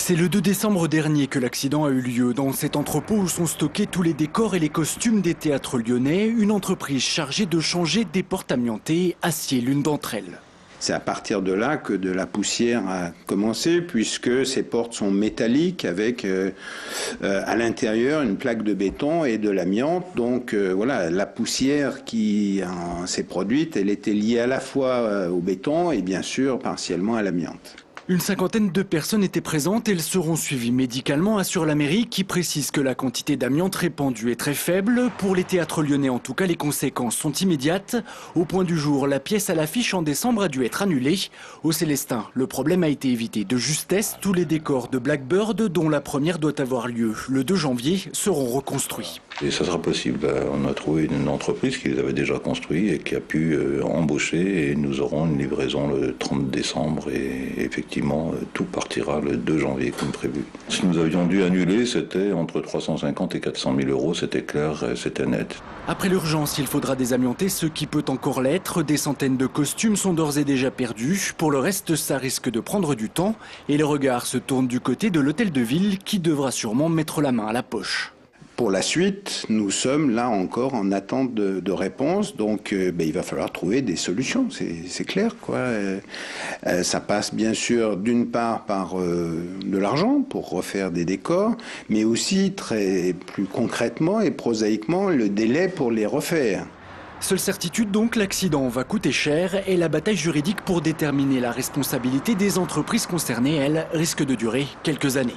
C'est le 2 décembre dernier que l'accident a eu lieu. Dans cet entrepôt où sont stockés tous les décors et les costumes des théâtres lyonnais, une entreprise chargée de changer des portes amiantées assied l'une d'entre elles. C'est à partir de là que de la poussière a commencé, puisque ces portes sont métalliques avec à l'intérieur une plaque de béton et de l'amiante. Donc voilà, la poussière qui s'est produite, elle était liée à la fois au béton et bien sûr partiellement à l'amiante. Une cinquantaine de personnes étaient présentes et elles seront suivies médicalement, assure la mairie qui précise que la quantité d'amiante répandue est très faible. Pour les théâtres lyonnais en tout cas, les conséquences sont immédiates. Au point du jour, la pièce à l'affiche en décembre a dû être annulée. Au Célestin, le problème a été évité de justesse. Tous les décors de Blackbird, dont la première doit avoir lieu le 2 janvier, seront reconstruits. Et ça sera possible. On a trouvé une entreprise qui les avait déjà construits et qui a pu embaucher et nous aurons une livraison le 30 décembre et effectivement tout partira le 2 janvier comme prévu. Si nous avions dû annuler, c'était entre 350 et 400 000 euros, c'était clair, c'était net. Après l'urgence, il faudra désamianter ce qui peut encore l'être. Des centaines de costumes sont d'ores et déjà perdus. Pour le reste, ça risque de prendre du temps et les regards se tournent du côté de l'hôtel de ville qui devra sûrement mettre la main à la poche. Pour la suite, nous sommes là encore en attente de réponses, donc il va falloir trouver des solutions, c'est clair, quoi. Ça passe bien sûr d'une part par de l'argent pour refaire des décors, mais aussi plus concrètement et prosaïquement le délai pour les refaire. Seule certitude donc, l'accident va coûter cher et la bataille juridique pour déterminer la responsabilité des entreprises concernées, elle, risque de durer quelques années.